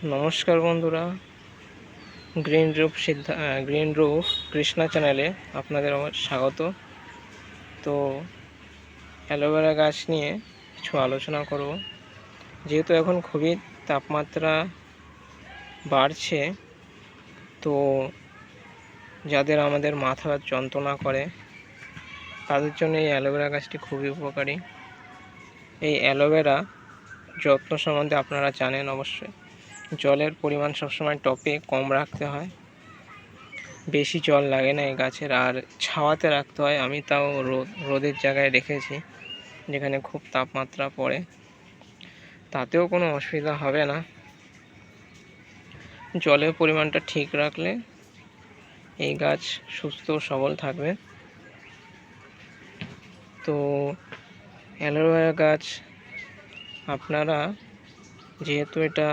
নমস্কার বন্ধুরা, green roof Krishna চ্যানেলে আপনাদের আমার স্বাগত। তো অ্যালোভেরা গাছ নিয়ে কিছু আলোচনা করব। যেহেতু এখন খুবই তাপমাত্রা বাড়ছে, তো যাদের আমাদের মাথা যন্ত্রণা করে তাদের জন্য এই অ্যালোভেরা গাছটি খুবই উপকারী। এই অ্যালোভেরা যত্ন সম্বন্ধে আপনারা জানেন অবশ্যই। জলের পরিমাণ সবসময় টবে কম রাখতে হয়, বেশি জল লাগে না এই গাছের, আর ছাওয়াতে রাখতে হয়। আমি তাও রোদের জায়গায় রেখেছি যেখানে খুব তাপমাত্রা পড়ে, তাতেও কোনো অসুবিধা হবে না। জলের পরিমাণটা ঠিক রাখলে এই গাছ সুস্থ সবল থাকবে। তো অ্যালোভেরা গাছ আপনারা, যেহেতু এটা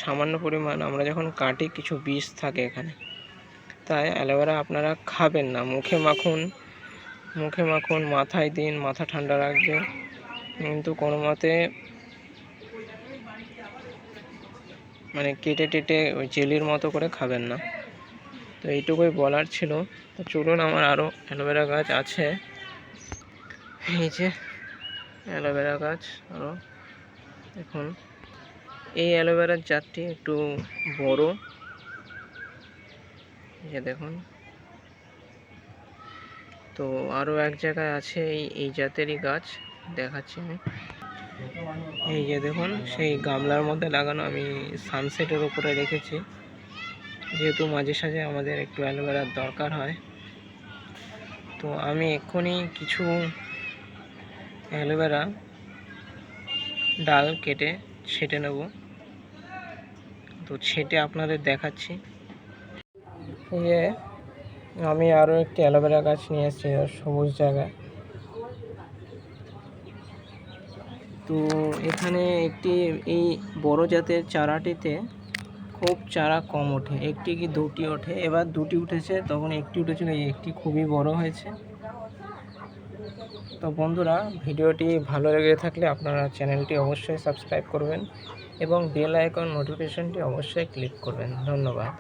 সামান্য পরিমাণ, আমরা যখন কাটি কিছু বিষ থাকে এখানে, তাই অ্যালোভেরা আপনারা খাবেন না। মুখে মাখুন, মাথায় দিন, মাথা ঠান্ডা রাখবে, কিন্তু কোনো মতে কেটে ওই জেলির মতো করে খাবেন না। তো এইটুকুই বলার ছিল। তো চলুন, আমার আরও অ্যালোভেরা গাছ আছে। এই যে অ্যালোভেরা গাছ আরও দেখুন। এই অ্যালোভেরার জাতটি একটু বড়, যে দেখুন। তো আরও এক জায়গায় আছে এই জাতেরই গাছ, দেখাচ্ছি আমি। এই যে দেখুন, সেই গামলার মধ্যে লাগানো, আমি সানসেটের উপরে রেখেছি, যেহেতু মাঝে সাঝে আমাদের একটু অ্যালোভেরার দরকার হয়। তো আমি এক্ষুনি কিছু অ্যালোভেরা ডাল কেটে ছেটে নেব। তো ছেটে আপনাদের দেখাচ্ছি। এই যে আমি আরও একটি অ্যালোভেরা গাছ নিয়ে এসেছি সবুজ জায়গায়। তো এখানে এই বড় জাতের চারাটিতে খুব চারা কম ওঠে, একটি কি দুটি ওঠে। এবার দুটি উঠেছে, তখন একটি উঠেছিল, একটি খুবই বড় হয়েছে। তো বন্ধুরা, ভিডিওটি ভালো লেগে থাকলে আপনারা চ্যানেলটি অবশ্যই সাবস্ক্রাইব করবেন এবং বেল আইকন নোটিফিকেশনটি অবশ্যই ক্লিক করবেন। ধন্যবাদ।